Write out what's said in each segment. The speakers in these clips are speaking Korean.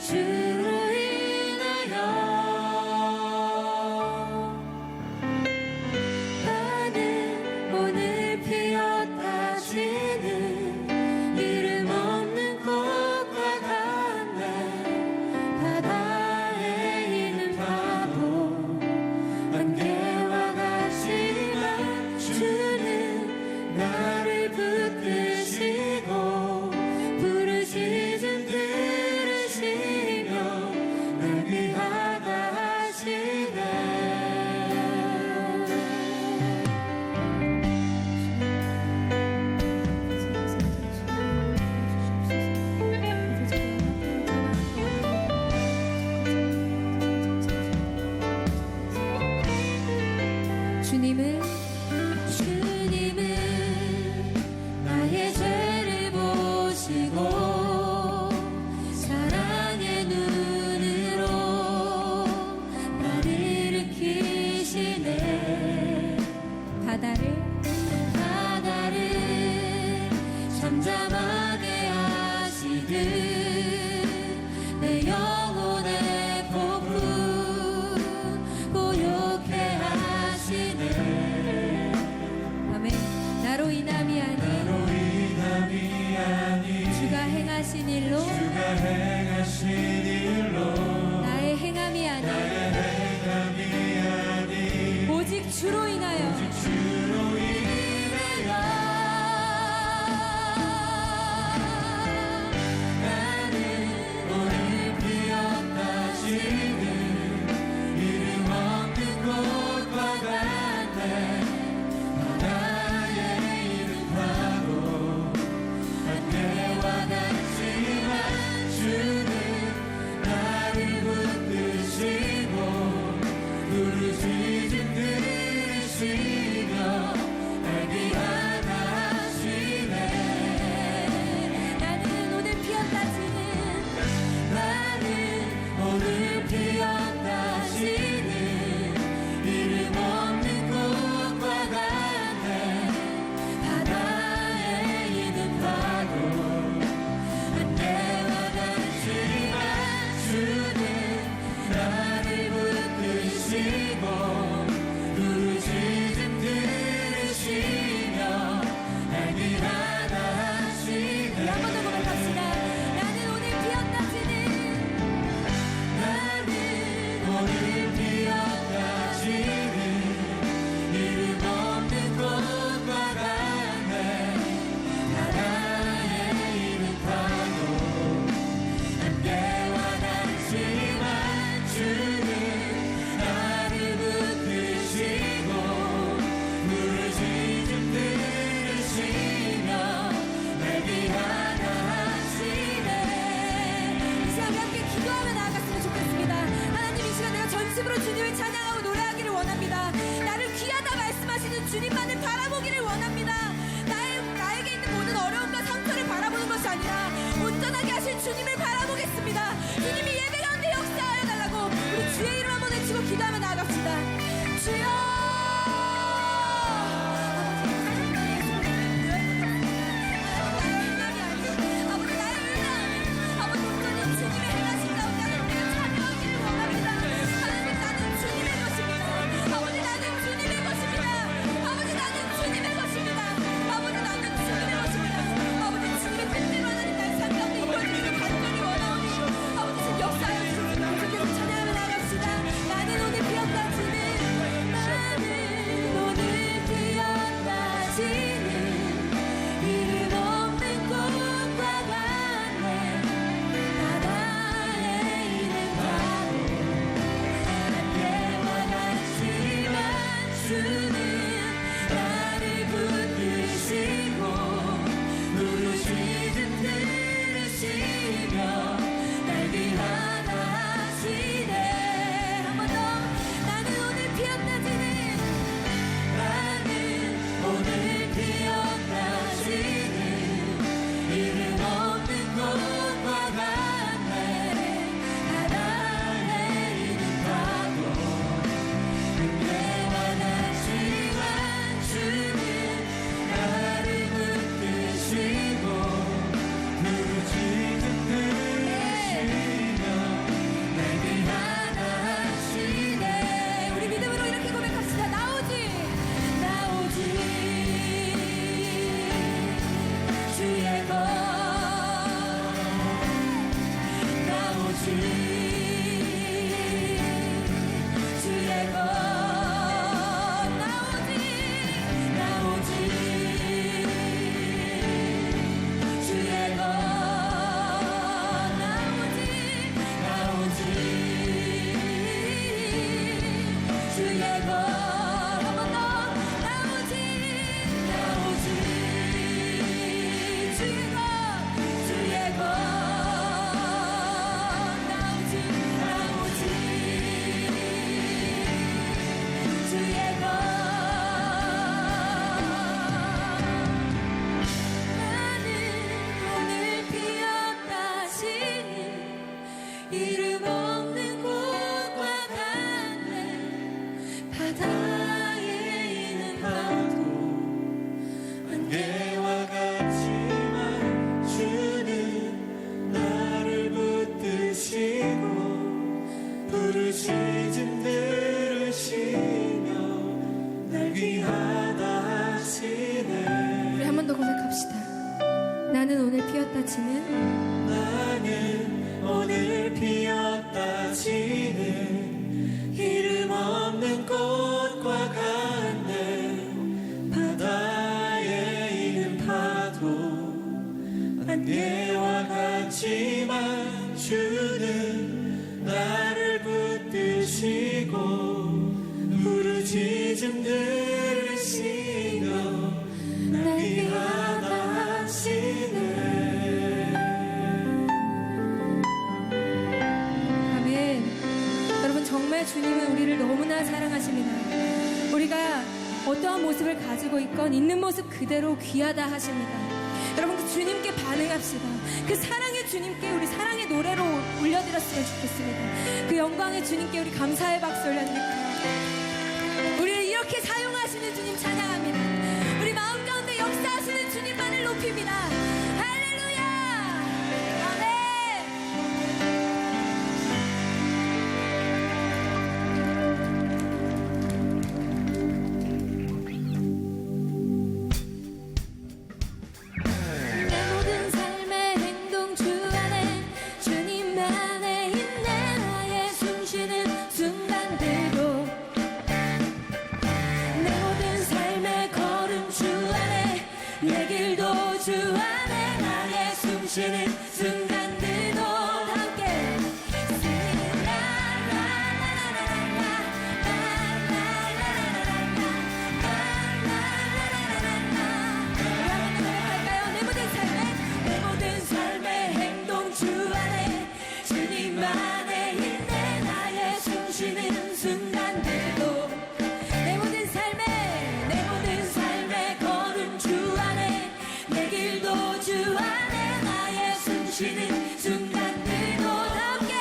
주로 인하여 나는 오늘 피었다 지는 이름 없는 꽃과 같네. 바다에 있는 파도 안개와 같지만 주는 나를 붙드시고 부르짖음 들으시며 날 귀하다 하시네. 주님은 나의 죄를 보시고 사랑의 눈으로 나를 일으키시네. 바다를 잠잠하게 하시듯 내 영혼의 폭풍 고요케 하시네. 아멘. 나로 인함이 아닌 주가 행하신 일로 나의 행함이 아닌 오직 주로 인하여 나는 오늘 피었다 지는 이름 없는 꽃과 같네. 바다에 있는 파도 안개와 같지만 주는 나를 붙드시고 부르짖음 들으시고 이름 없는 곳과 같네. 바다에 있는 파도 안개와 같지만 주는 나를 붙드시고 부르짖음 들으시며 날 귀하다 하시네. 우리 한 번 더 고백합시다. 나는 오늘 피었다 지는 나는 오늘 피었다 지는 이름 없는 꽃과 같네. 바다에 있는 파도 안개와 같지만 주는 나를 붙드시고 부르짖음 들으시며 날 귀하다 하시네. 정말 주님은 우리를 너무나 사랑하십니다. 우리가 어떠한 모습을 가지고 있건 있는 모습 그대로 귀하다 하십니다. 여러분 그 주님께 반응합시다. 그 사랑의 주님께 우리 사랑의 노래로 올려드렸으면 좋겠습니다. 그 영광의 주님께 우리 감사의 박수 올려드릴까요? 우리를 이렇게 사용하시는 주님 찬양합니다. 우리 마음 가운데 역사하시는 주님만을 높입니다. 할렐루야. 아멘. 주 안에 나의 숨쉬는 순간들도 함께 Singing 내 모든 삶의 행동 주 안에 주님 안에 있네. 나의 숨쉬는 순간들도 내 모든 삶의 걸음 주 안에 내 길도 주 안에 나의 숨쉬는 순간들도 함께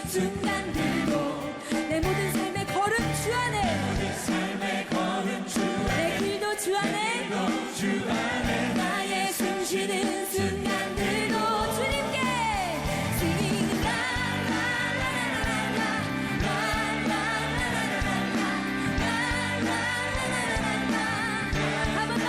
순간들도 내 모든 삶의 걸음 주 안에 내 길도 주 안에 나의 숨쉬는 순간들도 주님께 Singing 한 번 더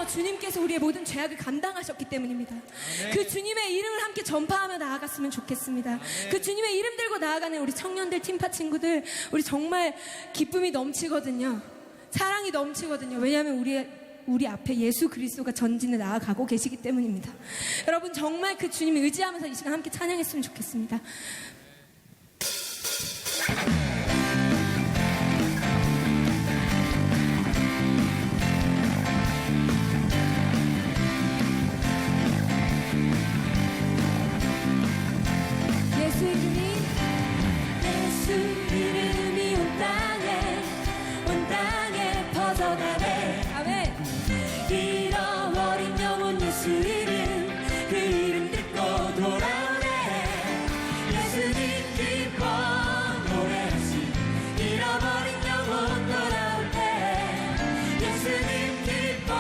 왜냐하면요, 주님께서 우리의 모든 죄악을 감당하셨기 때문입니다. 그 주님의 이름을 함께 전파하며 나아갔으면 좋겠습니다. 그 주님의 이름 들고 나아가는 우리 청년들, 팀파 친구들, 우리 정말 기쁨이 넘치거든요. 사랑이 넘치거든요. 왜냐하면 우리 앞에 예수 그리스도가 전진에 나아가고 계시기 때문입니다. 여러분, 정말 그 주님을 의지하면서 이 시간 함께 찬양했으면 좋겠습니다. 예수 이름이 온 땅에 퍼져가네. 아멘. 잃어버린 영혼 예수 이름, 그 이름 듣고 돌아오네. 예수님 기뻐 노래하시, 잃어버린 영혼 돌아올 때. 예수님 기뻐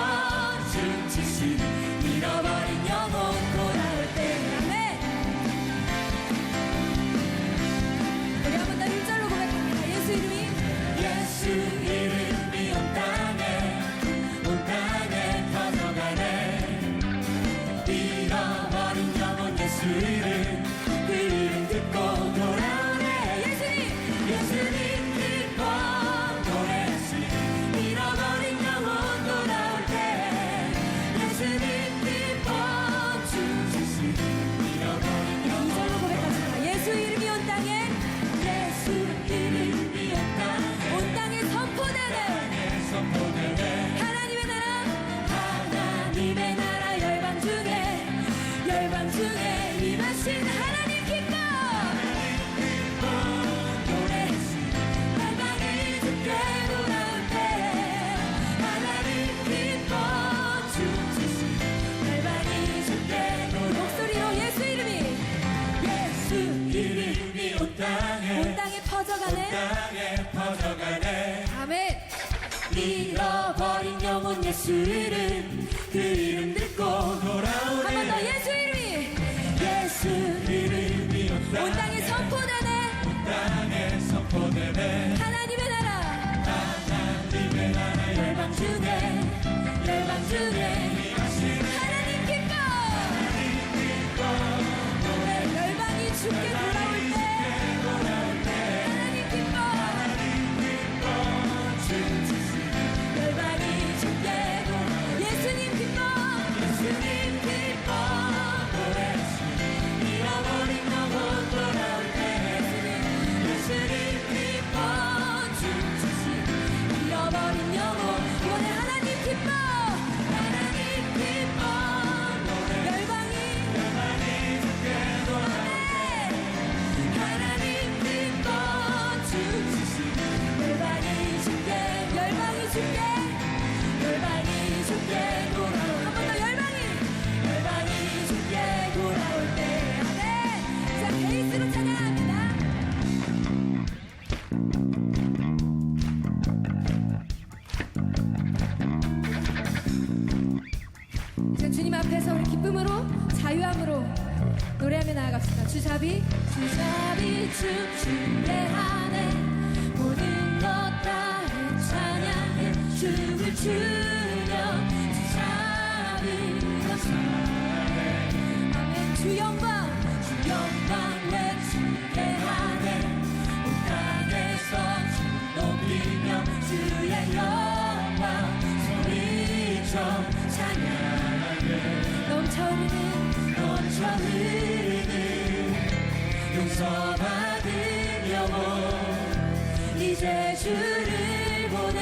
춤추시, 잃어버린 영혼 돌아올 때. 아멘. 우리 한 번 더 1절로 고백합니다. 예수 이름이 온 땅에 퍼져가네. 잃어버린 영혼 예수 이름, 그 이름 듣고 돌아오네. 예수님 기뻐 노래하시, 잃어버린 영혼 돌아올 때. 예수님 기뻐 춤추시, 잃어버린 영혼. 2절로 고백합니다. 예수 이름이 온 땅에 온 땅에 선포되네. 하나님의 나라 열방 중에 임하신 하나님 기뻐 노래하시, 열방이 주께 돌아올 때. 하나님 기뻐 춤추시, 열방이 주께 돌아올 때. 목소리로 예수 이름이 온 땅에 퍼져가네. 아멘. 잃어버린 영혼 예수 이름, 그 이름 듣고 돌아오네. 한 번 더. 예수 이름이 온 땅에 선포되네. 하나님의 나라 열방 중에 하나님 기뻐 열방이 주께 돌아올 때. 하나님 기뻐 열방이 주께 예수님 기뻐 노래하시, 잃어버린 영혼 돌아올 때. 예수님 기뻐 춤추시, 잃어버린 영혼. 이번에 하나님 기뻐 열방이 주께 돌아올 때. 하나님 기뻐 춤추시, 열방이 주께 돌아올. 한 번 더. 열방이 주께 돌아올 때. 아멘. 자, 베이스로 찬양합니다. 자, 주님 앞에서 우리 기쁨으로, 자유함으로 노래하며 나아갑시다. 주잡이 춤추게 하네. 모든 것 다해 찬양해. 춤을 추며 주잡이가 사네. 아멘. 주 영광 외치게 하네. 온 땅에서 주 높이며 주의 영광 소리쳐 찬양하네. 넘쳐 흐르는 용서받은 영혼, 이제 주를 보내.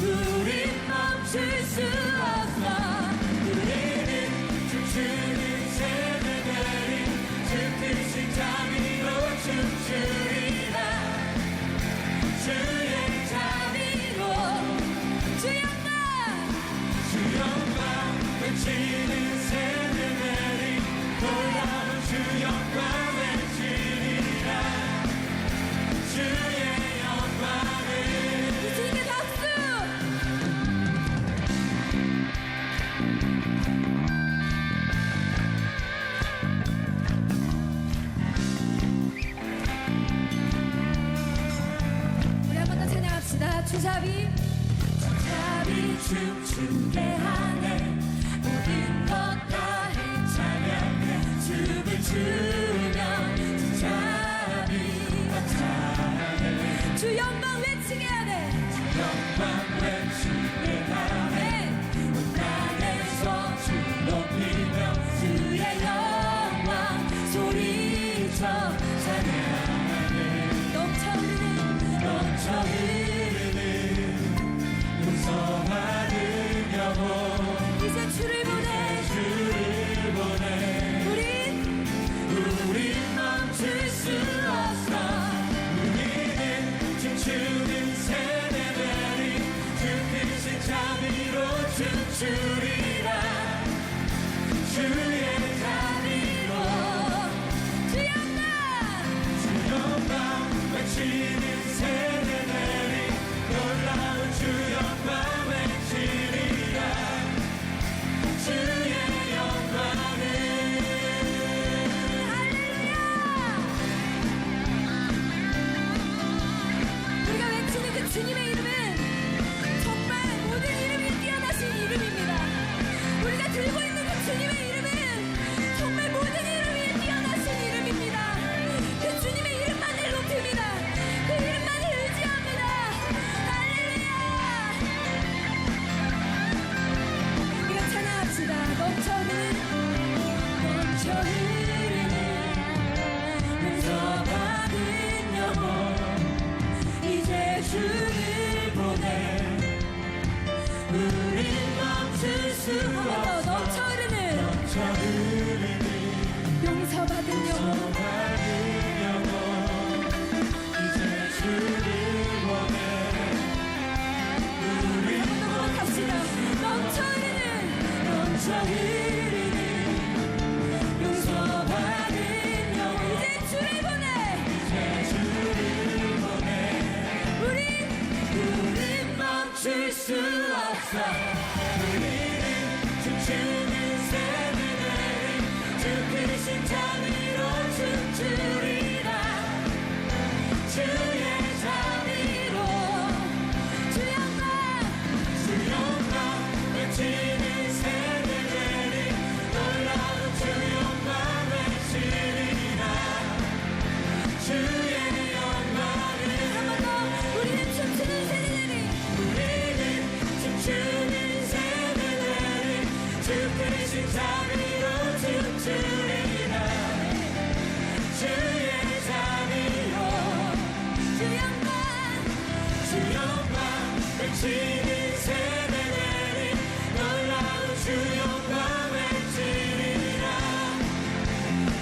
우린 멈출 수 없어. 우리는 춤추는 세대들이 주 뜻을 자비로 춤추리라. 주의 자비로 주 영광 외치는 세대들이 돌아온 주 영광 외치리라. 주의 영광을. 주님께 박수. 우리 한 번 더 찬양합시다. 주잡이 춤추게 하네 모든 것 다해 찬양해 춤을 추며 주 자비와 찬양해 주 영광 외치게 하네 영광 외치게 하네 온 땅에서 주 높이며 주의 영광 소리쳐 찬양하네 넘쳐 흐르는 넘쳐 흐르는 용서하는 영혼 이제 주를 보내 주를 보내 우린 멈출 수 없어 우리는 춤추는 세대들이 주 크신 자비로 춤추리라 주의 자비로 주 영광 주 영광 외치는 세대들이 놀라운 주 영광 외치리라 주의 영광을 우리가 외치는 그 주님의 이름은 정말 모든 이름 위에 뛰어나신 이름입니다. 우리가 들고 있는 그 주님의 이름은 정말 모든 이름 위에 뛰어나신 이름입니다. 그 주님의 이름만을 높입니다. 그 이름만을 의지합니다. 할렐루야! 우리가 찬양합시다. 넘쳐 흐르는 용서받은 영혼 이제 주를 보내 우린 멈출 수 한번더 없어 넘쳐 흐르는 넘쳐 흐르는 용서받은 영혼 용서받은 영혼 이제 주를 보내 우린 한번더 갑시다. 넘쳐 흐르는 넘쳐 흐르는 용서받은 영혼 이제 주를 보내 이제 주를 보내 우린 멈출 수 없어 우리는 춤추는 세대들이 주 크신 자비로 춤추리라 주의 자비로 주 영광 주 영광 외치는 세대들이 놀라운 주 영광 외치리라 주의 영광을 한번더 우리는 춤추는 세대들이 우리는 춤추는 세대들이 주 크신 자비로 춤추리라 주의 자비로 주 영광 주 영광 외치는 세대들이 놀라운 주 영광 외치리라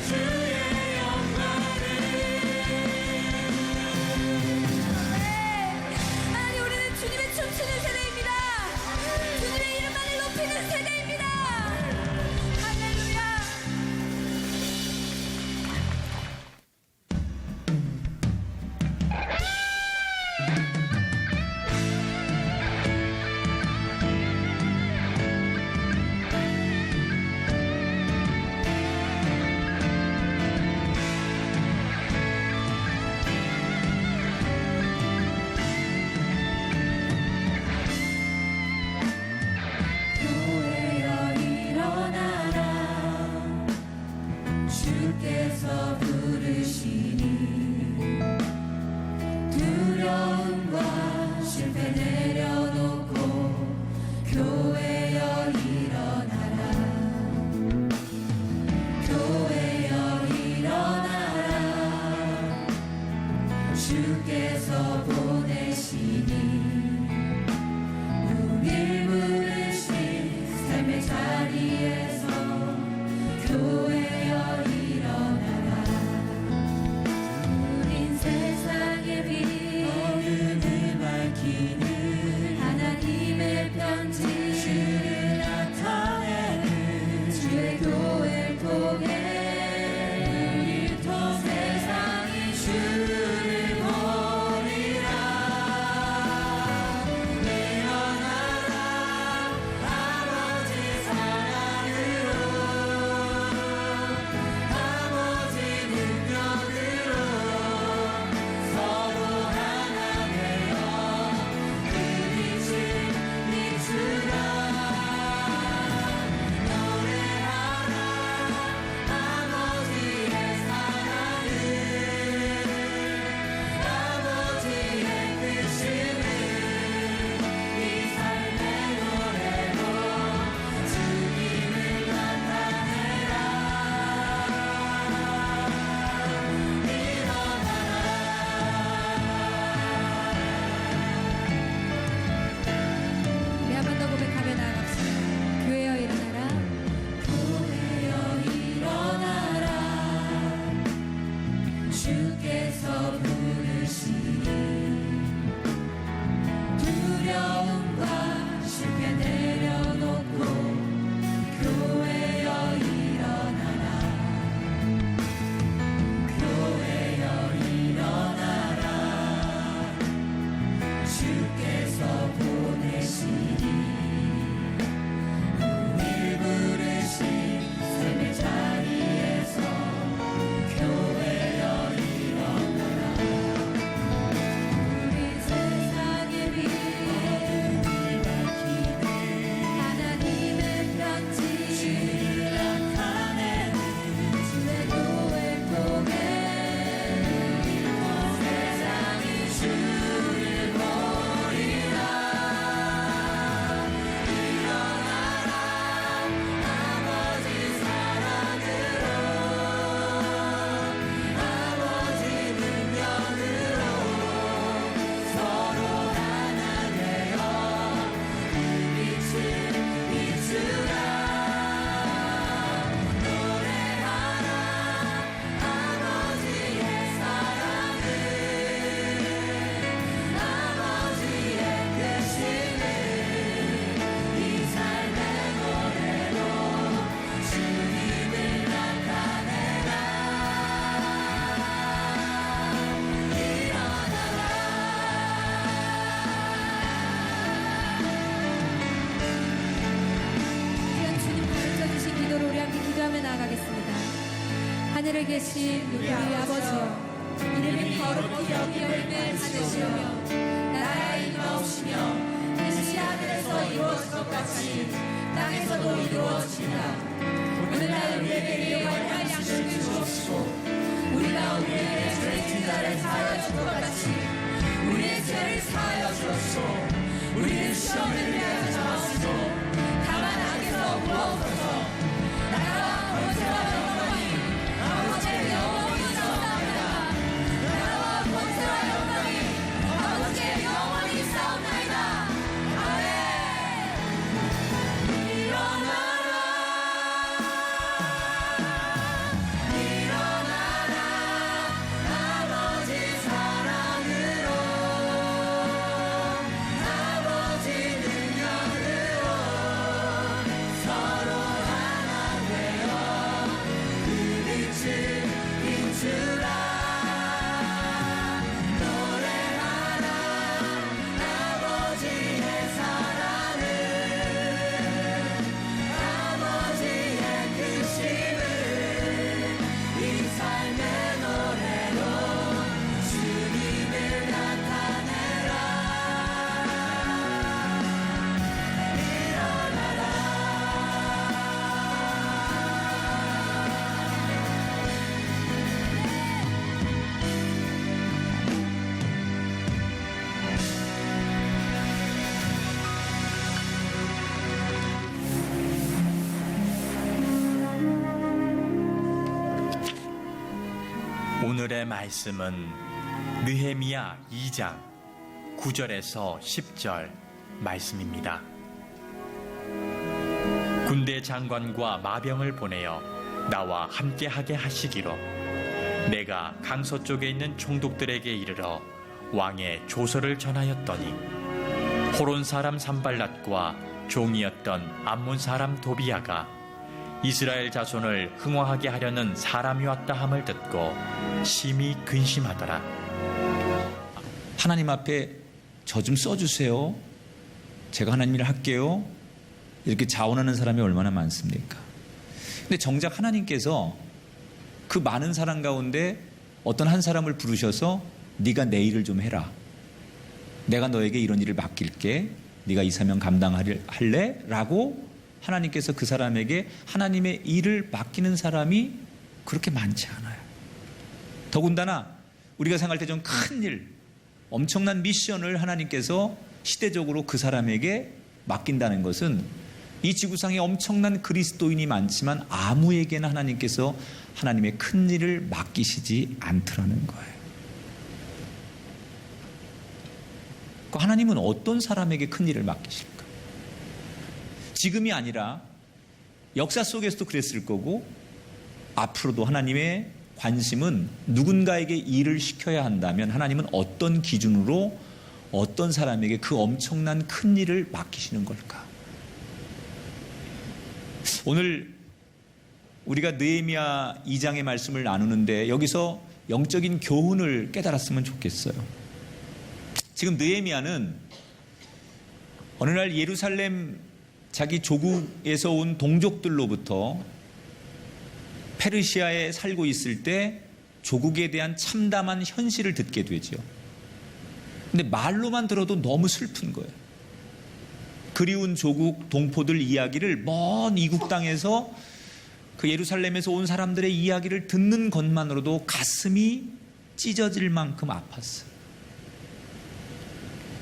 주의 영광을 하나님 우리는 주님의 춤추는 세대입니다. 주님의 이름만을 높이는 세대입니다. 할렐루야. 하늘에 계신 우리 아버지여, 이름이 거룩히 여김을 받으시오며 나라의 임하옵시며 뜻이 하늘에서 이루어질 것 같이 땅에서도 이루어지리라. 오늘날 우리에게 일용할 양식을 주옵시고 우리가 우리에게 죄진 자를 사하여 줄 것 같이 우리의 죄를 사하여 주옵시고 우리는 시험에 들게 마시고 다만 악에서 구하옵소서. 나라와 권세와 영광이 아버지의 영원히 싸움나이다. 나라와 권세와 영광이 아버지의 영원히 싸움나이다. 아멘. 일어나라 일어나라 아버지 사랑으로 아버지 능력으로 서로 하나 되어 그 빛을 비추라. 노래하라 아버지의 사랑을 아버지의 크심을 이 삶의 노래로 주님을 나타내라. 오늘의 말씀은 느헤미야 2장 9절에서 10절 말씀입니다. 군대 장관과 마병을 보내어 나와 함께하게 하시기로 내가 강서쪽에 있는 총독들에게 이르러 왕의 조서를 전하였더니 호론 사람 산발랏과 종이었던 암몬 사람 도비야가 이스라엘 자손을 흥화하게 하려는 사람이 왔다 함을 듣고 심히 근심하더라. 하나님 앞에 저 좀 써주세요. 제가 하나님 일을 할게요. 이렇게 자원하는 사람이 얼마나 많습니까? 근데 정작 하나님께서 그 많은 사람 가운데 어떤 한 사람을 부르셔서 네가 내 일을 좀 해라. 내가 너에게 이런 일을 맡길게. 네가 이 사명 감당할래? 라고 하나님께서 그 사람에게 하나님의 일을 맡기는 사람이 그렇게 많지 않아요. 더군다나 우리가 생각할 때 좀 큰 일, 엄청난 미션을 하나님께서 시대적으로 그 사람에게 맡긴다는 것은 이 지구상에 엄청난 그리스도인이 많지만 아무에게나 하나님께서 하나님의 큰 일을 맡기시지 않더라는 거예요. 하나님은 어떤 사람에게 큰 일을 맡기실까? 지금이 아니라 역사 속에서도 그랬을 거고 앞으로도 하나님의 관심은 누군가에게 일을 시켜야 한다면 하나님은 어떤 기준으로 어떤 사람에게 그 엄청난 큰 일을 맡기시는 걸까? 오늘 우리가 느헤미야 2장의 말씀을 나누는데 여기서 영적인 교훈을 깨달았으면 좋겠어요. 지금 느헤미야는 어느 날 예루살렘 자기 조국에서 온 동족들로부터 페르시아에 살고 있을 때 조국에 대한 참담한 현실을 듣게 되죠. 근데 말로만 들어도 너무 슬픈 거예요. 그리운 조국 동포들 이야기를 먼 이국 땅에서 그 예루살렘에서 온 사람들의 이야기를 듣는 것만으로도 가슴이 찢어질 만큼 아팠어요.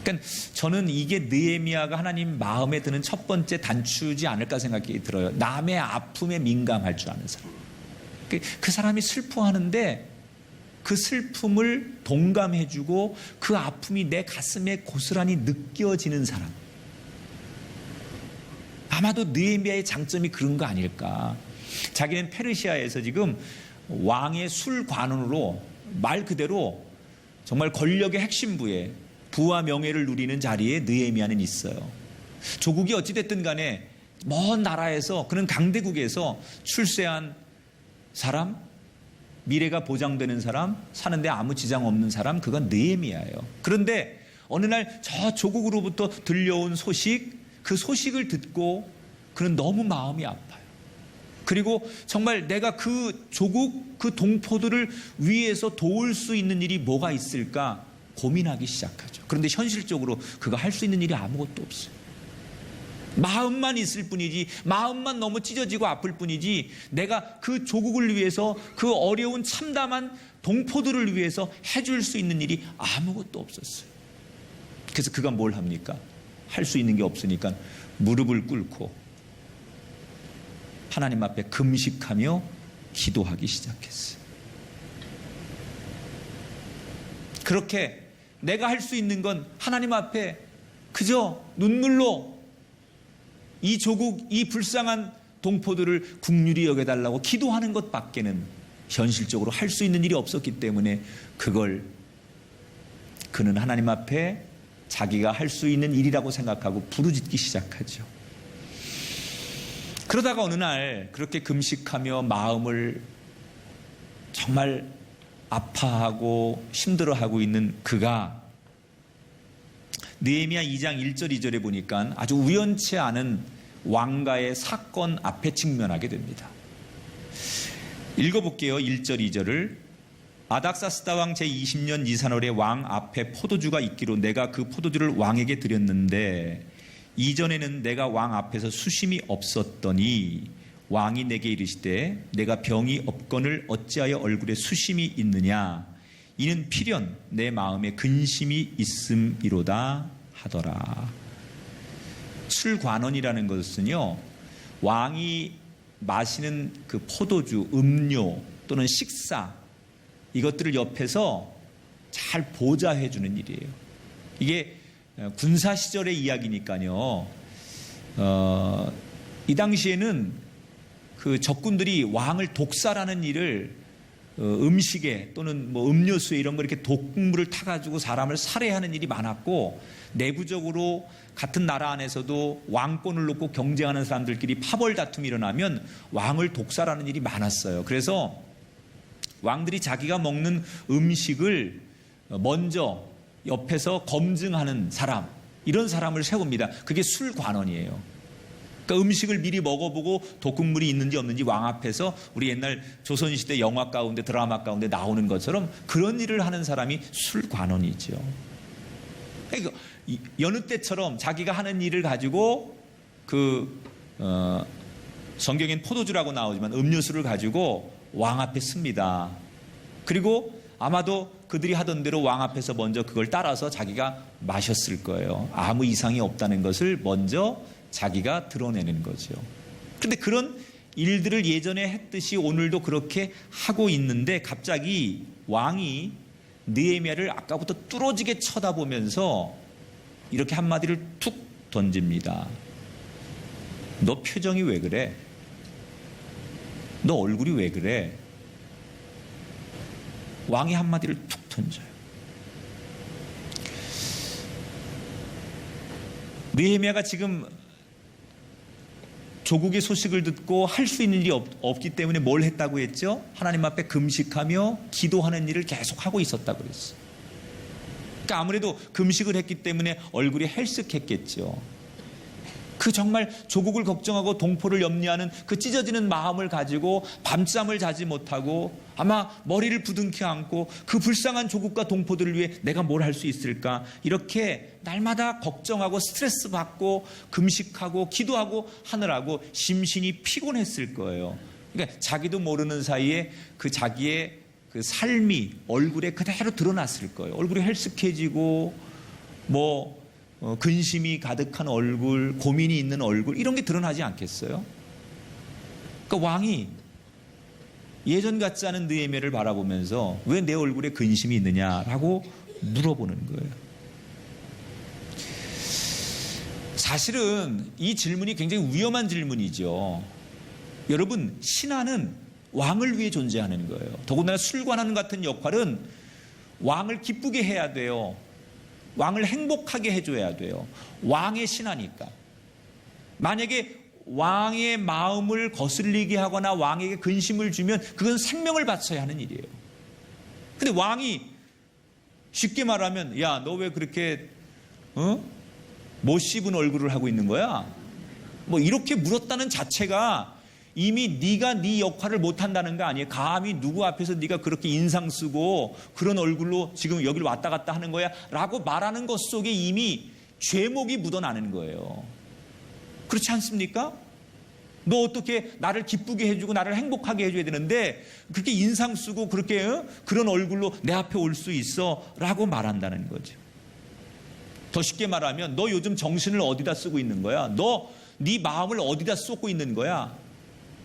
그러니까 저는 이게 느헤미야가 하나님 마음에 드는 첫 번째 단추지 않을까 생각이 들어요. 남의 아픔에 민감할 줄 아는 사람. 그 사람이 슬퍼하는데 그 슬픔을 동감해주고 그 아픔이 내 가슴에 고스란히 느껴지는 사람. 아마도 느헤미야의 장점이 그런 거 아닐까. 자기는 페르시아에서 지금 왕의 술관원으로 말 그대로 정말 권력의 핵심부에 부와 명예를 누리는 자리에 느헤미야는 있어요. 조국이 어찌됐든 간에 먼 나라에서 그는 강대국에서 출세한 사람, 미래가 보장되는 사람, 사는데 아무 지장 없는 사람, 그건 느헤미야예요. 그런데 어느 날 저 조국으로부터 들려온 소식, 그 소식을 듣고 그는 너무 마음이 아파요. 그리고 정말 내가 그 조국, 그 동포들을 위해서 도울 수 있는 일이 뭐가 있을까 고민하기 시작하죠. 그런데 현실적으로 그가 할 수 있는 일이 아무것도 없어요. 마음만 있을 뿐이지, 마음만 너무 찢어지고 아플 뿐이지, 내가 그 조국을 위해서, 그 어려운 참담한 동포들을 위해서 해줄 수 있는 일이 아무것도 없었어요. 그래서 그가 뭘 합니까? 할 수 있는 게 없으니까 무릎을 꿇고 하나님 앞에 금식하며 기도하기 시작했어요. 그렇게 내가 할 수 있는 건 하나님 앞에 그저 눈물로 이 조국, 이 불쌍한 동포들을 긍휼히 여겨달라고 기도하는 것밖에는 현실적으로 할 수 있는 일이 없었기 때문에 그걸 그는 하나님 앞에 자기가 할 수 있는 일이라고 생각하고 부르짖기 시작하죠. 그러다가 어느 날 그렇게 금식하며 마음을 정말 아파하고 힘들어하고 있는 그가 느헤미야 2장 1절 2절에 보니까 아주 우연치 않은 왕가의 사건 앞에 직면하게 됩니다. 읽어볼게요. 1절 2절을. 아닥사스다 왕 제20년 니산월에 왕 앞에 포도주가 있기로 내가 그 포도주를 왕에게 드렸는데 이전에는 내가 왕 앞에서 수심이 없었더니 왕이 내게 이르시되 내가 병이 없거늘 어찌하여 얼굴에 수심이 있느냐 이는 필연 내 마음에 근심이 있음이로다 하더라. 술관원이라는 것은요, 왕이 마시는 그 포도주, 음료 또는 식사 이것들을 옆에서 잘 보좌해 주는 일이에요. 이게 군사 시절의 이야기니까요. 이 당시에는 그 적군들이 왕을 독살하는 일을 음식에 또는 뭐 음료수에 이런 거 이렇게 독물을 타가지고 사람을 살해하는 일이 많았고, 내부적으로 같은 나라 안에서도 왕권을 놓고 경쟁하는 사람들끼리 파벌 다툼이 일어나면 왕을 독살하는 일이 많았어요. 그래서 왕들이 자기가 먹는 음식을 먼저 옆에서 검증하는 사람, 이런 사람을 세웁니다. 그게 술관원이에요. 그러니까 음식을 미리 먹어보고 독극물이 있는지 없는지 왕 앞에서 우리 옛날 조선시대 영화 가운데 드라마 가운데 나오는 것처럼 그런 일을 하는 사람이 술관원이죠. 그러니까 여느 때처럼 자기가 하는 일을 가지고 성경엔 포도주라고 나오지만 음료수를 가지고 왕 앞에 씁니다. 그리고 아마도 그들이 하던 대로 왕 앞에서 먼저 그걸 따라서 자기가 마셨을 거예요. 아무 이상이 없다는 것을 먼저 자기가 드러내는 거죠. 그런데 그런 일들을 예전에 했듯이 오늘도 그렇게 하고 있는데 갑자기 왕이 느헤미야를 아까부터 뚫어지게 쳐다보면서 이렇게 한마디를 툭 던집니다. 너 표정이 왜 그래? 너 얼굴이 왜 그래? 왕이 한마디를 툭 던져요. 느헤미야가 지금 조국의 소식을 듣고 할 수 있는 일이 없기 때문에 뭘 했다고 했죠? 하나님 앞에 금식하며 기도하는 일을 계속하고 있었다고 그랬어요. 그러니까 아무래도 금식을 했기 때문에 얼굴이 헬쓱했겠죠. 그 정말 조국을 걱정하고 동포를 염려하는 그 찢어지는 마음을 가지고 밤잠을 자지 못하고 아마 머리를 부둥켜 안고 그 불쌍한 조국과 동포들을 위해 내가 뭘 할 수 있을까, 이렇게 날마다 걱정하고 스트레스 받고 금식하고 기도하고 하느라고 심신이 피곤했을 거예요. 그러니까 자기도 모르는 사이에 그 자기의 그 삶이 얼굴에 그대로 드러났을 거예요. 얼굴이 헬쓱해지고 근심이 가득한 얼굴, 고민이 있는 얼굴, 이런 게 드러나지 않겠어요? 그러니까 왕이 예전 같지 않은 느헤미야를 바라보면서 왜 내 얼굴에 근심이 있느냐라고 물어보는 거예요. 사실은 이 질문이 굉장히 위험한 질문이죠. 여러분, 신하는 왕을 위해 존재하는 거예요. 더군다나 술관원 같은 역할은 왕을 기쁘게 해야 돼요. 왕을 행복하게 해줘야 돼요. 왕의 신하니까. 만약에 왕의 마음을 거슬리게 하거나 왕에게 근심을 주면 그건 생명을 바쳐야 하는 일이에요. 근데 왕이 쉽게 말하면, 야, 너 왜 그렇게 못 씹은 얼굴을 하고 있는 거야? 이렇게 물었다는 자체가 이미 네가 네 역할을 못한다는 거 아니에요? 감히 누구 앞에서 네가 그렇게 인상 쓰고 그런 얼굴로 지금 여기를 왔다 갔다 하는 거야? 라고 말하는 것 속에 이미 죄목이 묻어나는 거예요. 그렇지 않습니까? 너 어떻게 나를 기쁘게 해주고 나를 행복하게 해줘야 되는데 그렇게 인상 쓰고 그렇게 그런 얼굴로 내 앞에 올 수 있어? 라고 말한다는 거죠. 더 쉽게 말하면 너 요즘 정신을 어디다 쓰고 있는 거야? 너 네 마음을 어디다 쏟고 있는 거야?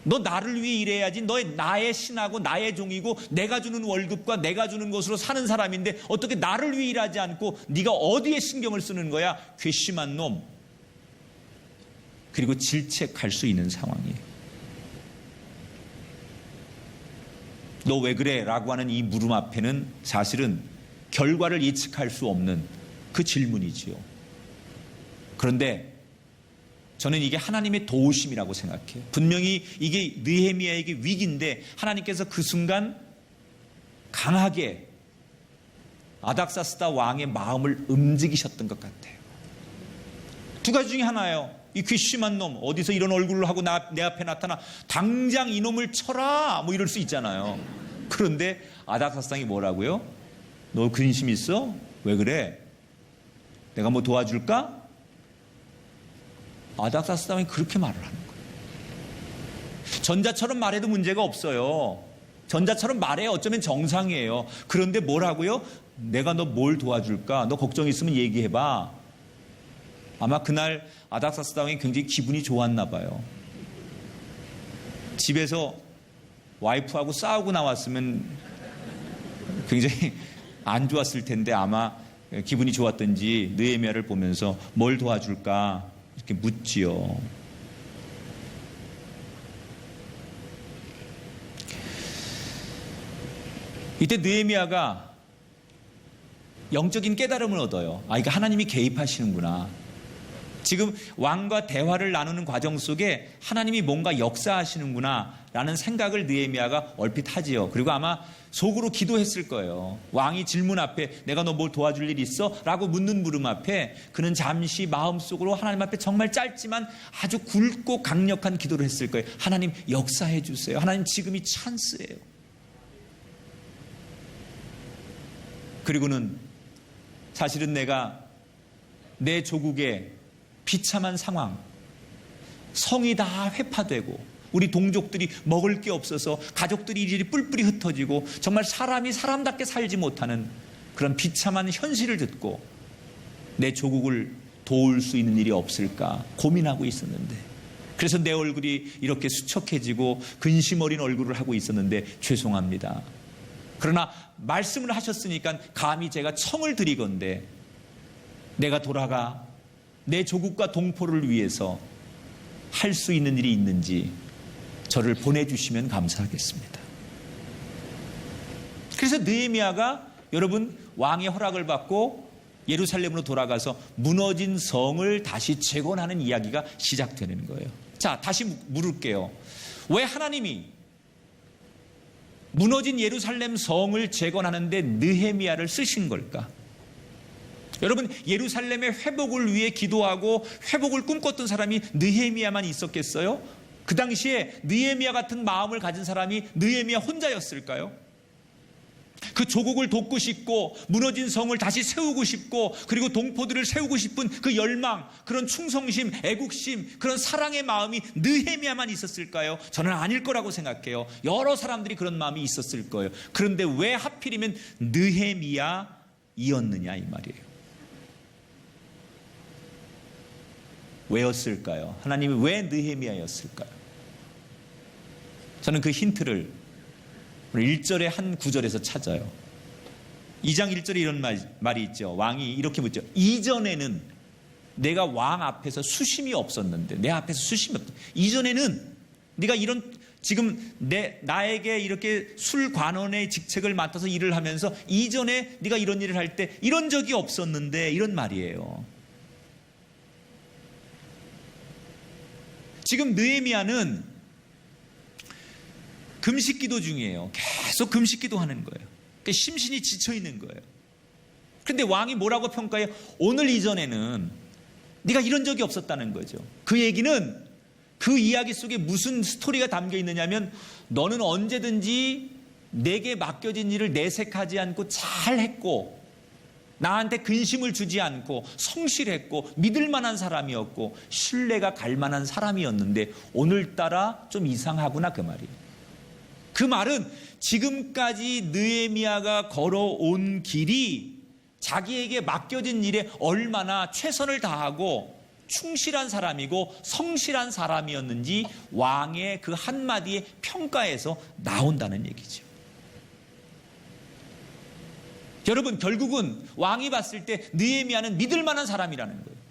너 나를 위해 일해야지. 너 나의 신하고 나의 종이고 내가 주는 월급과 내가 주는 것으로 사는 사람인데 어떻게 나를 위해 일하지 않고 네가 어디에 신경을 쓰는 거야? 괘씸한 놈. 그리고 질책할 수 있는 상황이에요. 너 왜 그래? 라고 하는 이 물음 앞에는 사실은 결과를 예측할 수 없는 그 질문이지요. 그런데 저는 이게 하나님의 도우심이라고 생각해요. 분명히 이게 느헤미야에게 위기인데 하나님께서 그 순간 강하게 아닥사스다 왕의 마음을 움직이셨던 것 같아요. 두 가지 중에 하나예요. 이 괘씸한 놈 어디서 이런 얼굴을 하고 내 앞에 나타나 당장 이놈을 쳐라 뭐 이럴 수 있잖아요. 그런데 아닥사스당이 뭐라고요? 너 근심 있어? 왜 그래? 내가 뭐 도와줄까? 아닥사스당이 그렇게 말을 하는 거예요. 전자처럼 말해도 문제가 없어요. 전자처럼 말해 어쩌면 정상이에요. 그런데 뭐라고요? 내가 너 뭘 도와줄까? 너 걱정 있으면 얘기해봐. 아마 그날 아닥사스당이 굉장히 기분이 좋았나 봐요. 집에서 와이프하고 싸우고 나왔으면 굉장히 안 좋았을 텐데 아마 기분이 좋았던지 느헤미야를 보면서 뭘 도와줄까 이렇게 묻지요. 이때 느헤미야가 영적인 깨달음을 얻어요. 아, 이게 하나님이 개입하시는구나. 지금 왕과 대화를 나누는 과정 속에 하나님이 뭔가 역사하시는구나 라는 생각을 느헤미야가 얼핏 하지요. 그리고 아마 속으로 기도했을 거예요. 왕이 질문 앞에 내가 너 뭘 도와줄 일 있어? 라고 묻는 물음 앞에 그는 잠시 마음속으로 하나님 앞에 정말 짧지만 아주 굵고 강력한 기도를 했을 거예요. 하나님 역사해 주세요. 하나님 지금이 찬스예요. 그리고는 사실은 내가 내 조국의 비참한 상황, 성이 다 회파되고 우리 동족들이 먹을 게 없어서 가족들이 이리저리 뿔뿔이 흩어지고 정말 사람이 사람답게 살지 못하는 그런 비참한 현실을 듣고 내 조국을 도울 수 있는 일이 없을까 고민하고 있었는데 그래서 내 얼굴이 이렇게 수척해지고 근심 어린 얼굴을 하고 있었는데 죄송합니다. 그러나 말씀을 하셨으니까 감히 제가 청을 드리건대 내가 돌아가 내 조국과 동포를 위해서 할 수 있는 일이 있는지 저를 보내주시면 감사하겠습니다. 그래서 느헤미야가 여러분 왕의 허락을 받고 예루살렘으로 돌아가서 무너진 성을 다시 재건하는 이야기가 시작되는 거예요. 자, 다시 물을게요. 왜 하나님이 무너진 예루살렘 성을 재건하는데 느헤미야를 쓰신 걸까? 여러분 예루살렘의 회복을 위해 기도하고 회복을 꿈꿨던 사람이 느헤미야만 있었겠어요? 그 당시에 느헤미야 같은 마음을 가진 사람이 느헤미야 혼자였을까요? 그 조국을 돕고 싶고 무너진 성을 다시 세우고 싶고 그리고 동포들을 세우고 싶은 그 열망, 그런 충성심, 애국심, 그런 사랑의 마음이 느헤미야만 있었을까요? 저는 아닐 거라고 생각해요. 여러 사람들이 그런 마음이 있었을 거예요. 그런데 왜 하필이면 느헤미야이었느냐 이 말이에요. 왜였을까요? 하나님이 왜 느헤미야였을까요? 저는 그 힌트를 1절의 한 구절에서 찾아요. 2장 1절에 이런 말이 있죠. 왕이 이렇게 묻죠. 이전에는 내가 왕 앞에서 수심이 없었는데 내 앞에서 수심이 없다. 이전에는 네가 이런 지금 나에게 이렇게 술관원의 직책을 맡아서 일을 하면서 이전에 네가 이런 일을 할 때 이런 적이 없었는데 이런 말이에요. 지금 느헤미야는 금식기도 중이에요. 계속 금식기도 하는 거예요. 그러니까 심신이 지쳐 있는 거예요. 그런데 왕이 뭐라고 평가해요? 오늘 이전에는 네가 이런 적이 없었다는 거죠. 그 얘기는 그 이야기 속에 무슨 스토리가 담겨 있느냐면 너는 언제든지 내게 맡겨진 일을 내색하지 않고 잘했고 나한테 근심을 주지 않고 성실했고 믿을 만한 사람이었고 신뢰가 갈 만한 사람이었는데 오늘따라 좀 이상하구나 그 말이에요. 그 말은 지금까지 느헤미야가 걸어온 길이 자기에게 맡겨진 일에 얼마나 최선을 다하고 충실한 사람이고 성실한 사람이었는지 왕의 그 한마디의 평가에서 나온다는 얘기죠. 여러분, 결국은 왕이 봤을 때 느헤미야는 믿을 만한 사람이라는 거예요.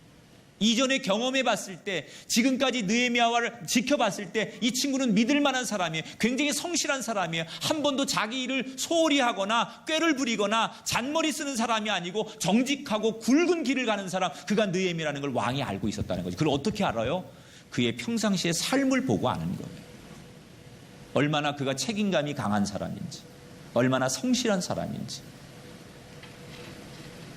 이전에 경험해 봤을 때, 지금까지 느헤미야를 지켜봤을 때 이 친구는 믿을 만한 사람이에요. 굉장히 성실한 사람이에요. 한 번도 자기 일을 소홀히 하거나 꾀를 부리거나 잔머리 쓰는 사람이 아니고 정직하고 굵은 길을 가는 사람, 그가 느헤미야라는 걸 왕이 알고 있었다는 거죠. 그걸 어떻게 알아요? 그의 평상시의 삶을 보고 아는 거예요. 얼마나 그가 책임감이 강한 사람인지, 얼마나 성실한 사람인지.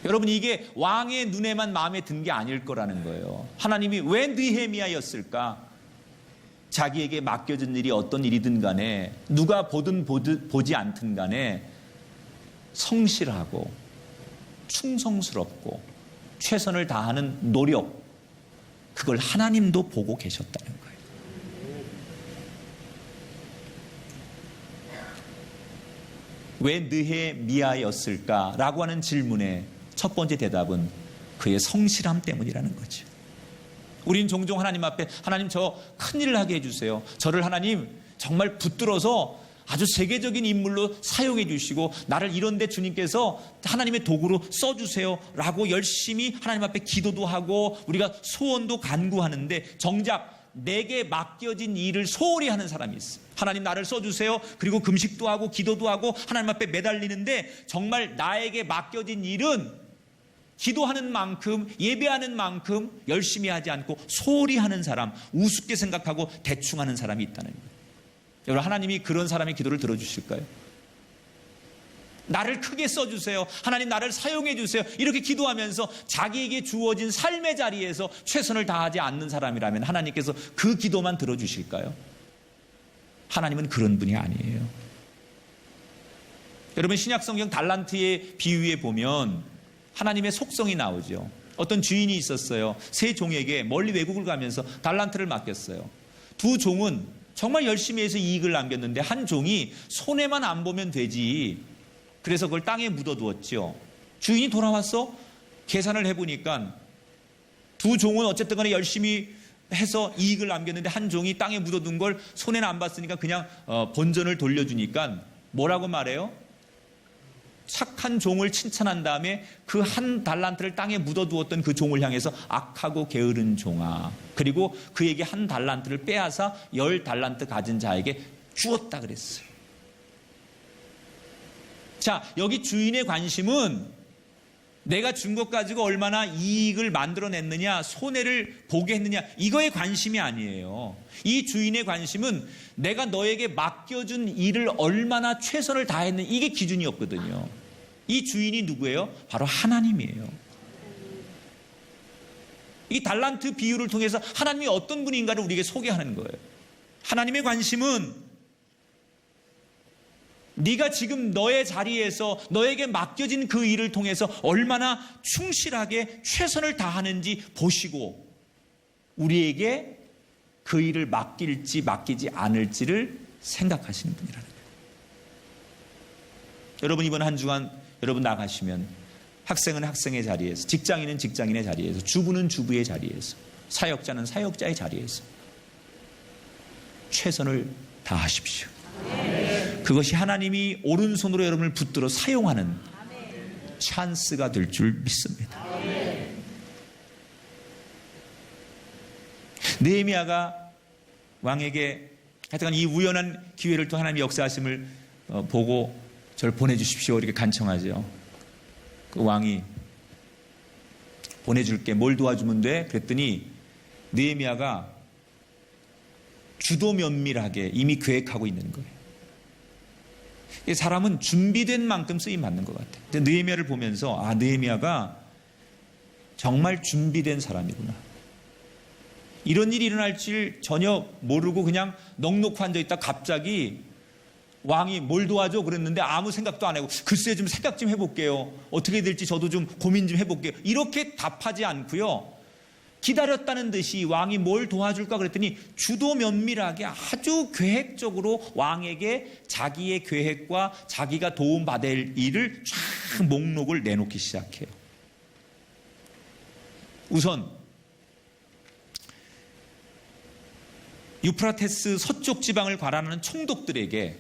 여러분, 이게 왕의 눈에만 마음에 든 게 아닐 거라는 거예요. 하나님이 왜 느헤미야였을까? 자기에게 맡겨진 일이 어떤 일이든 간에 누가 보든 보지 않든 간에 성실하고 충성스럽고 최선을 다하는 노력, 그걸 하나님도 보고 계셨다는 거예요. 왜 느헤미야였을까라고 하는 질문에 첫 번째 대답은 그의 성실함 때문이라는 거죠. 우린 종종 하나님 앞에 하나님 저 큰일을 하게 해주세요. 저를 하나님 정말 붙들어서 아주 세계적인 인물로 사용해 주시고 나를 이런데 주님께서 하나님의 도구로 써주세요 라고 열심히 하나님 앞에 기도도 하고 우리가 소원도 간구하는데 정작 내게 맡겨진 일을 소홀히 하는 사람이 있어요. 하나님 나를 써주세요. 그리고 금식도 하고 기도도 하고 하나님 앞에 매달리는데 정말 나에게 맡겨진 일은 기도하는 만큼 예배하는 만큼 열심히 하지 않고 소홀히 하는 사람, 우습게 생각하고 대충 하는 사람이 있다는 거예요. 여러분, 하나님이 그런 사람의 기도를 들어주실까요? 나를 크게 써주세요. 하나님 나를 사용해 주세요. 이렇게 기도하면서 자기에게 주어진 삶의 자리에서 최선을 다하지 않는 사람이라면 하나님께서 그 기도만 들어주실까요? 하나님은 그런 분이 아니에요. 여러분, 신약성경 달란트의 비유에 보면 하나님의 속성이 나오죠. 어떤 주인이 있었어요. 세 종에게 멀리 외국을 가면서 달란트를 맡겼어요. 두 종은 정말 열심히 해서 이익을 남겼는데 한 종이 손해만 안 보면 되지. 그래서 그걸 땅에 묻어두었죠. 주인이 돌아와서 계산을 해보니까 두 종은 어쨌든 간에 열심히 해서 이익을 남겼는데 한 종이 땅에 묻어둔 걸 손해는 안 봤으니까 그냥 본전을 돌려주니까 뭐라고 말해요? 착한 종을 칭찬한 다음에 그 한 달란트를 땅에 묻어두었던 그 종을 향해서 악하고 게으른 종아, 그리고 그에게 한 달란트를 빼앗아 10달란트 가진 자에게 주었다 그랬어요. 자, 여기 주인의 관심은 내가 준 것 가지고 얼마나 이익을 만들어냈느냐, 손해를 보게 했느냐, 이거에 관심이 아니에요. 이 주인의 관심은 내가 너에게 맡겨준 일을 얼마나 최선을 다했느냐, 이게 기준이었거든요. 이 주인이 누구예요? 바로 하나님이에요. 이 달란트 비유를 통해서 하나님이 어떤 분인가를 우리에게 소개하는 거예요. 하나님의 관심은 네가 지금 너의 자리에서 너에게 맡겨진 그 일을 통해서 얼마나 충실하게 최선을 다하는지 보시고 우리에게 그 일을 맡길지 맡기지 않을지를 생각하시는 분이라는 거예요. 여러분, 이번 한 주간 여러분 나가시면 학생은 학생의 자리에서, 직장인은 직장인의 자리에서, 주부는 주부의 자리에서, 사역자는 사역자의 자리에서 최선을 다하십시오. 그것이 하나님이 오른손으로 여러분을 붙들어 사용하는 찬스가 될 줄 믿습니다. 느헤미야가 왕에게 하여튼 이 우연한 기회를 또 하나님의 역사하심을 보고 저를 보내주십시오 이렇게 간청하죠. 그 왕이 보내줄게, 뭘 도와주면 돼? 그랬더니 느헤미야가 주도 면밀하게 이미 계획하고 있는 거예요. 사람은 준비된 만큼 쓰임 받는 것 같아요. 근데 느헤미야를 보면서 느헤미야가 정말 준비된 사람이구나. 이런 일이 일어날 줄 전혀 모르고 그냥 넋놓고 앉아있다 갑자기 왕이 뭘 도와줘 그랬는데 아무 생각도 안 하고 글쎄 좀 생각 좀 해볼게요. 어떻게 될지 저도 좀 고민 좀 해볼게요. 이렇게 답하지 않고요. 기다렸다는 듯이 왕이 뭘 도와줄까 그랬더니 주도 면밀하게 아주 계획적으로 왕에게 자기의 계획과 자기가 도움받을 일을 쫙 목록을 내놓기 시작해요. 우선 유프라테스 서쪽 지방을 관할하는 총독들에게,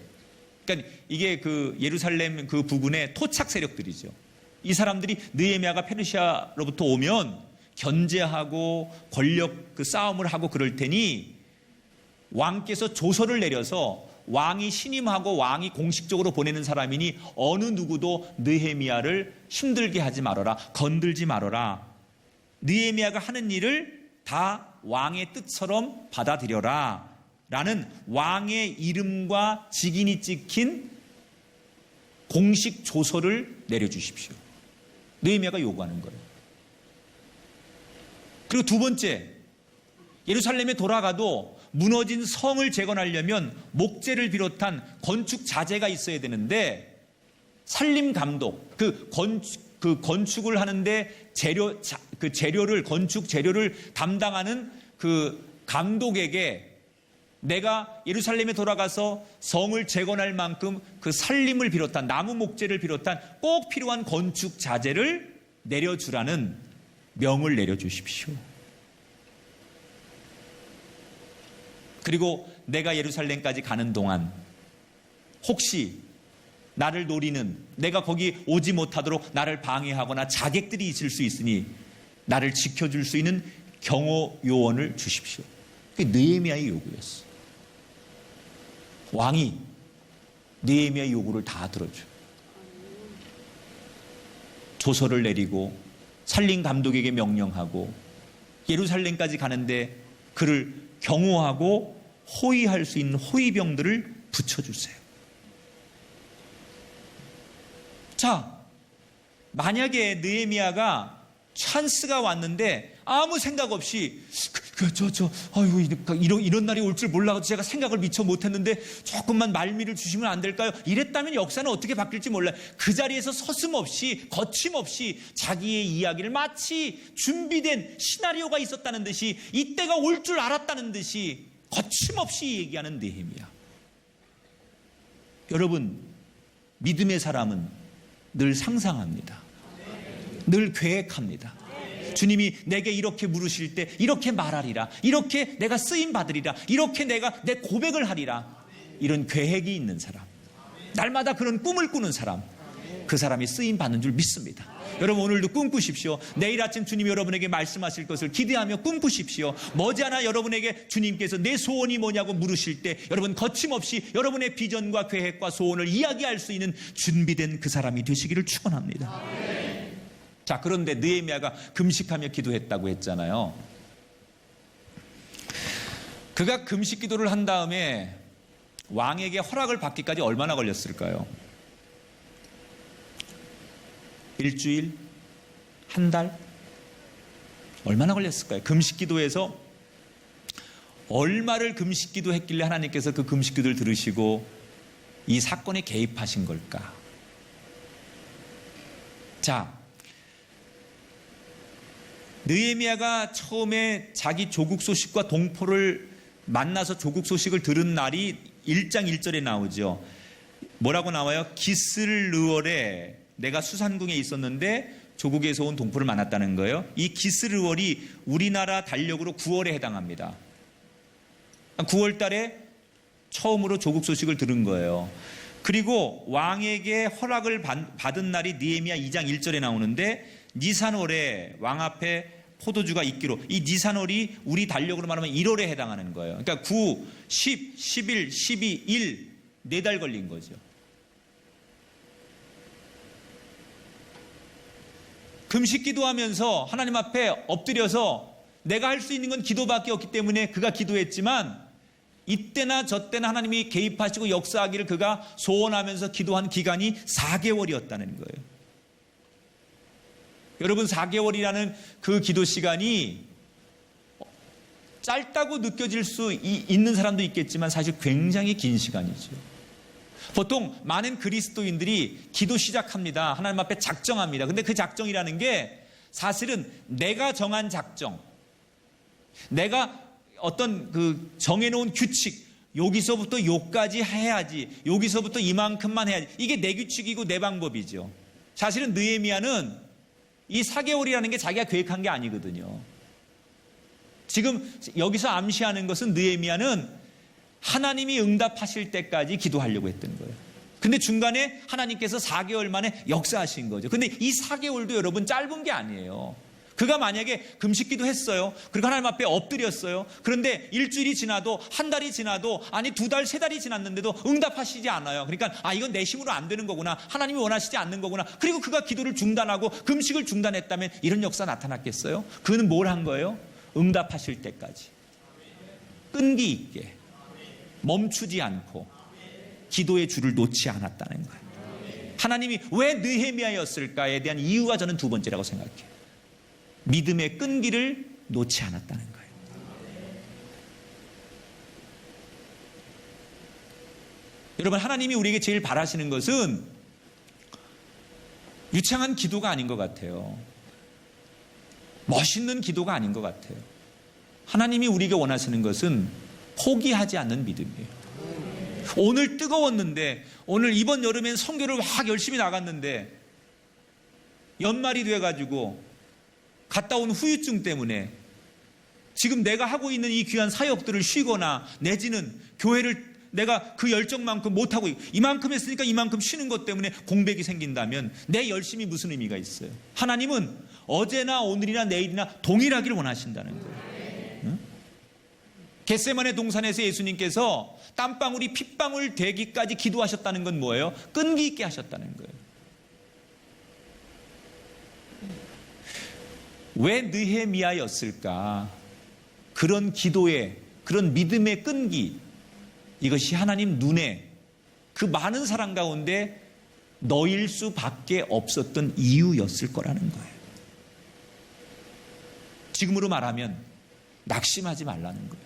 그러니까 이게 그 예루살렘 그 부근의 토착 세력들이죠. 이 사람들이 느헤미야가 페르시아로부터 오면 견제하고 권력 그 싸움을 하고 그럴 테니 왕께서 조서를 내려서 왕이 신임하고 왕이 공식적으로 보내는 사람이니 어느 누구도 느헤미야를 힘들게 하지 말아라, 건들지 말아라. 느헤미야가 하는 일을 다 왕의 뜻처럼 받아들여라 라는 왕의 이름과 직인이 찍힌 공식 조서를 내려주십시오. 느헤미야가 요구하는 거예요. 그리고 두 번째, 예루살렘에 돌아가도 무너진 성을 재건하려면 목재를 비롯한 건축 자재가 있어야 되는데 산림 감독, 그 건축을 하는데 건축 재료를 담당하는 그 감독에게 내가 예루살렘에 돌아가서 성을 재건할 만큼 그 산림을 비롯한 나무 목재를 비롯한 꼭 필요한 건축 자재를 내려주라는 명을 내려주십시오. 그리고 내가 예루살렘까지 가는 동안 혹시 나를 노리는, 내가 거기 오지 못하도록 나를 방해하거나 자객들이 있을 수 있으니 나를 지켜줄 수 있는 경호 요원을 주십시오. 그게 느헤미야의 요구였어. 왕이 느헤미야의 요구를 다 들어줘. 조서를 내리고 산림 감독에게 명령하고 예루살렘까지 가는데 그를 경호하고 호위할 수 있는 호위병들을 붙여주세요. 자, 만약에 느헤미야가 찬스가 왔는데 아무 생각 없이 이런 날이 올 줄 몰라서 제가 생각을 미처 못했는데 조금만 말미를 주시면 안 될까요? 이랬다면 역사는 어떻게 바뀔지 몰라요. 그 자리에서 서슴없이 거침없이 자기의 이야기를 마치 준비된 시나리오가 있었다는 듯이 이때가 올 줄 알았다는 듯이 거침없이 얘기하는 느헤미야. 여러분, 믿음의 사람은 늘 상상합니다. 늘 계획합니다. 주님이 내게 이렇게 물으실 때 이렇게 말하리라, 이렇게 내가 쓰임 받으리라, 이렇게 내가 내 고백을 하리라. 이런 계획이 있는 사람, 날마다 그런 꿈을 꾸는 사람, 그 사람이 쓰임 받는 줄 믿습니다. 여러분, 오늘도 꿈꾸십시오. 내일 아침 주님이 여러분에게 말씀하실 것을 기대하며 꿈꾸십시오. 머지않아 여러분에게 주님께서 내 소원이 뭐냐고 물으실 때 여러분 거침없이 여러분의 비전과 계획과 소원을 이야기할 수 있는 준비된 그 사람이 되시기를 축원합니다. 자, 그런데 느헤미야가 금식하며 기도했다고 했잖아요. 그가 금식 기도를 한 다음에 왕에게 허락을 받기까지 얼마나 걸렸을까요? 일주일? 한 달? 얼마나 걸렸을까요? 금식 기도에서 얼마를 금식 기도했길래 하나님께서 그 금식 기도를 들으시고 이 사건에 개입하신 걸까? 자, 느헤미야가 처음에 자기 조국 소식과 동포를 만나서 조국 소식을 들은 날이 1장 1절에 나오죠. 뭐라고 나와요? 기스르월에 내가 수산궁에 있었는데 조국에서 온 동포를 만났다는 거예요. 이 기스르월이 우리나라 달력으로 9월에 해당합니다. 9월 달에 처음으로 조국 소식을 들은 거예요. 그리고 왕에게 허락을 받은 날이 느헤미야 2장 1절에 나오는데 니산월에 왕 앞에 포도주가 있기로, 이 니산월이 우리 달력으로 말하면 1월에 해당하는 거예요. 그러니까 9, 10, 11, 12, 1, 4달 걸린 거죠. 금식 기도하면서 하나님 앞에 엎드려서 내가 할 수 있는 건 기도밖에 없기 때문에 그가 기도했지만 이때나 저때나 하나님이 개입하시고 역사하기를 그가 소원하면서 기도한 기간이 4개월이었다는 거예요. 여러분, 4개월이라는 그 기도 시간이 짧다고 느껴질 수 있는 사람도 있겠지만 사실 굉장히 긴 시간이죠. 보통 많은 그리스도인들이 기도 시작합니다. 하나님 앞에 작정합니다. 근데 그 작정이라는 게 사실은 내가 정한 작정, 내가 어떤 그 정해놓은 규칙, 여기서부터 요까지 해야지, 여기서부터 이만큼만 해야지, 이게 내 규칙이고 내 방법이죠. 사실은 느헤미야는 이 4개월이라는 게 자기가 계획한 게 아니거든요. 지금 여기서 암시하는 것은 느헤미야는 하나님이 응답하실 때까지 기도하려고 했던 거예요. 근데 중간에 하나님께서 4개월 만에 역사하신 거죠. 근데 이 4개월도 여러분 짧은 게 아니에요. 그가 만약에 금식기도 했어요. 그리고 하나님 앞에 엎드렸어요. 그런데 일주일이 지나도, 한 달이 지나도, 아니 2달, 3달이 지났는데도 응답하시지 않아요. 그러니까 이건 내 힘으로 안 되는 거구나, 하나님이 원하시지 않는 거구나. 그리고 그가 기도를 중단하고 금식을 중단했다면 이런 역사 나타났겠어요? 그는 뭘 한 거예요? 응답하실 때까지 끈기 있게 멈추지 않고 기도의 줄을 놓지 않았다는 거예요. 하나님이 왜 느헤미야였을까에 대한 이유가 저는 두 번째라고 생각해요. 믿음의 끈기를 놓지 않았다는 거예요. 여러분, 하나님이 우리에게 제일 바라시는 것은 유창한 기도가 아닌 것 같아요. 멋있는 기도가 아닌 것 같아요. 하나님이 우리에게 원하시는 것은 포기하지 않는 믿음이에요. 오늘 뜨거웠는데, 오늘 이번 여름엔 선교를 막 열심히 나갔는데 연말이 돼가지고 갔다 온 후유증 때문에 지금 내가 하고 있는 이 귀한 사역들을 쉬거나 내지는 교회를 내가 그 열정만큼 못하고 이만큼 했으니까 이만큼 쉬는 것 때문에 공백이 생긴다면 내 열심이 무슨 의미가 있어요? 하나님은 어제나 오늘이나 내일이나 동일하기를 원하신다는 거예요. 응? 겟세마네 동산에서 예수님께서 땀방울이 핏방울 되기까지 기도하셨다는 건 뭐예요? 끈기 있게 하셨다는 거예요. 왜 느헤미야였을까? 그런 기도의, 그런 믿음의 끈기, 이것이 하나님 눈에 그 많은 사람 가운데 너일 수밖에 없었던 이유였을 거라는 거예요. 지금으로 말하면 낙심하지 말라는 거예요.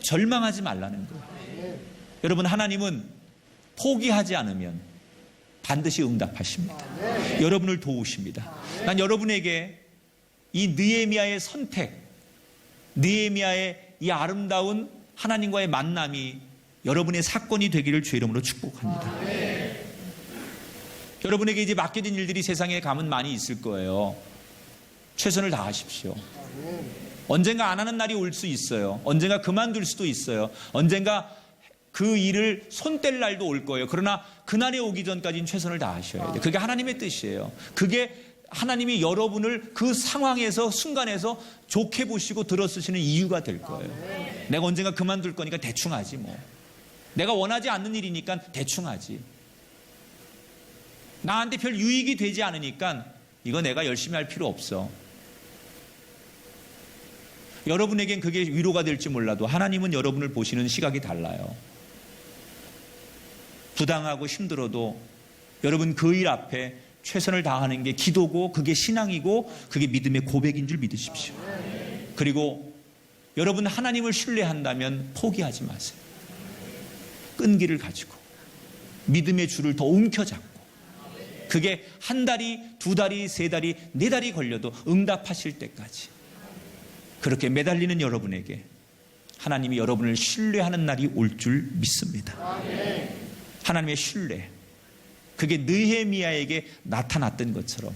절망하지 말라는 거예요. 여러분, 하나님은 포기하지 않으면 반드시 응답하십니다. 여러분을 도우십니다. 난 여러분에게 이 느헤미야의 선택, 느헤미야의 이 아름다운 하나님과의 만남이 여러분의 사건이 되기를 주의 이름으로 축복합니다. 여러분에게 이제 맡겨진 일들이 세상에 가면 많이 있을 거예요. 최선을 다하십시오. 언젠가 안 하는 날이 올 수 있어요. 언젠가 그만둘 수도 있어요. 언젠가 그 일을 손 뗄 날도 올 거예요. 그러나 그날이 오기 전까지는 최선을 다하셔야 돼요. 그게 하나님의 뜻이에요. 그게 하나님이 여러분을 그 상황에서, 순간에서 좋게 보시고 들어쓰시는 이유가 될 거예요. 내가 언젠가 그만둘 거니까 대충 하지 뭐. 내가 원하지 않는 일이니까 대충 하지. 나한테 별 유익이 되지 않으니까 이거 내가 열심히 할 필요 없어. 여러분에겐 그게 위로가 될지 몰라도 하나님은 여러분을 보시는 시각이 달라요. 부당하고 힘들어도 여러분 그 일 앞에 최선을 다하는 게 기도고, 그게 신앙이고, 그게 믿음의 고백인 줄 믿으십시오. 그리고 여러분 하나님을 신뢰한다면 포기하지 마세요. 끈기를 가지고 믿음의 줄을 더 움켜잡고, 그게 한 달이, 2달이, 3달이, 4달이 걸려도 응답하실 때까지 그렇게 매달리는 여러분에게 하나님이 여러분을 신뢰하는 날이 올 줄 믿습니다. 하나님의 신뢰, 그게 느헤미야에게 나타났던 것처럼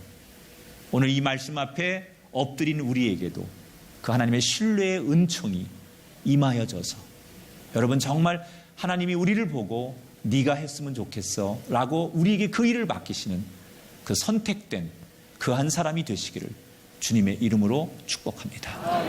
오늘 이 말씀 앞에 엎드린 우리에게도 그 하나님의 신뢰의 은총이 임하여져서 여러분 정말 하나님이 우리를 보고 네가 했으면 좋겠어 라고 우리에게 그 일을 맡기시는 그 선택된 그 한 사람이 되시기를 주님의 이름으로 축복합니다.